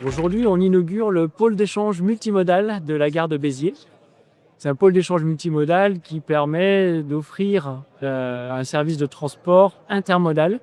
Aujourd'hui, on inaugure le pôle d'échange multimodal de la gare de Béziers. C'est un pôle d'échange multimodal qui permet d'offrir un service de transport intermodal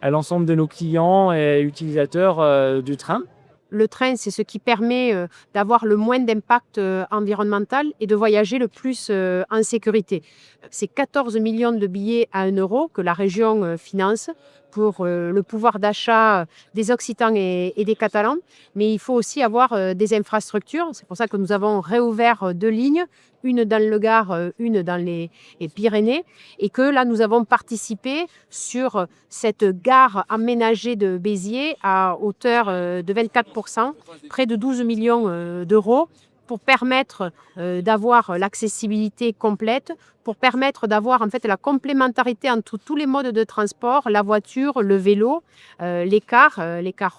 à l'ensemble de nos clients et utilisateurs du train. Le train, c'est ce qui permet d'avoir le moins d'impact environnemental et de voyager le plus en sécurité. C'est 14 millions de billets à 1 euro que la région finance pour le pouvoir d'achat des Occitans et des Catalans. Mais il faut aussi avoir des infrastructures. C'est pour ça que nous avons réouvert 2 lignes, une dans le Gard, une dans les Pyrénées. Et que là, nous avons participé sur cette gare aménagée de Béziers à hauteur de 24%, près de 12 millions d'euros, pour permettre d'avoir l'accessibilité complète, pour permettre d'avoir en fait la complémentarité entre tous les modes de transport, la voiture, le vélo, les cars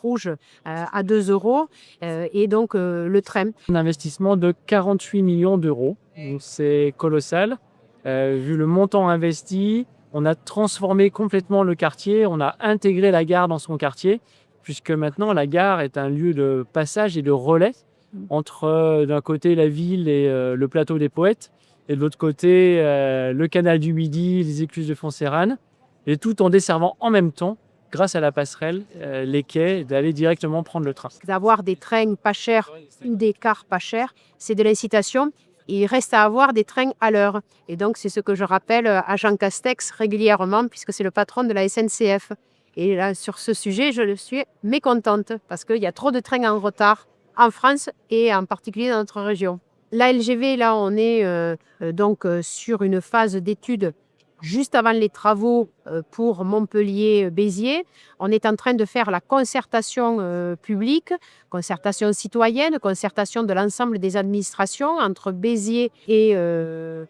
rouges à 2 euros et donc le train. Un investissement de 48 millions d'euros, donc c'est colossal. Vu le montant investi, on a transformé complètement le quartier, on a intégré la gare dans son quartier, puisque maintenant la gare est un lieu de passage et de relais entre d'un côté la ville et le plateau des Poètes, et de l'autre côté le canal du Midi, les écluses de Foncéranes, et tout en desservant en même temps, grâce à la passerelle, les quais, d'aller directement prendre le train. D'avoir des trains pas chers ou des cars pas chers, c'est de l'incitation. Il reste à avoir des trains à l'heure. Et donc, c'est ce que je rappelle à Jean Castex régulièrement, puisque c'est le patron de la SNCF. Et là, sur ce sujet, je suis mécontente, parce qu'il y a trop de trains en retard en France et en particulier dans notre région. La LGV, là, on est sur une phase d'étude juste avant les travaux pour Montpellier-Béziers. On est en train de faire la concertation publique, concertation citoyenne, concertation de l'ensemble des administrations entre Béziers et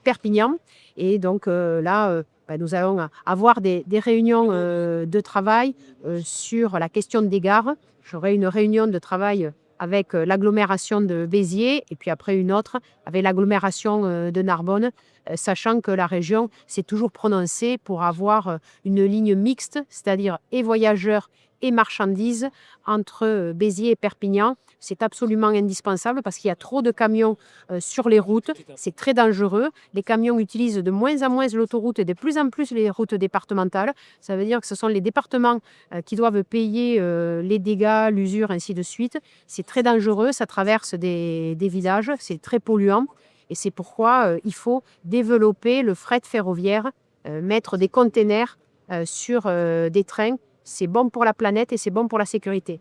Perpignan. Et donc nous allons avoir des réunions de travail sur la question des gares. J'aurai une réunion de travail avec l'agglomération de Béziers et puis après une autre avec l'agglomération de Narbonne, sachant que la région s'est toujours prononcée pour avoir une ligne mixte, c'est-à-dire et voyageurs et marchandises entre Béziers et Perpignan. C'est absolument indispensable parce qu'il y a trop de camions sur les routes. C'est très dangereux. Les camions utilisent de moins en moins l'autoroute et de plus en plus les routes départementales. Ça veut dire que ce sont les départements qui doivent payer les dégâts, l'usure, ainsi de suite. C'est très dangereux. Ça traverse des villages. C'est très polluant. Et c'est pourquoi il faut développer le fret ferroviaire, mettre des containers sur des trains. C'est bon pour la planète et c'est bon pour la sécurité.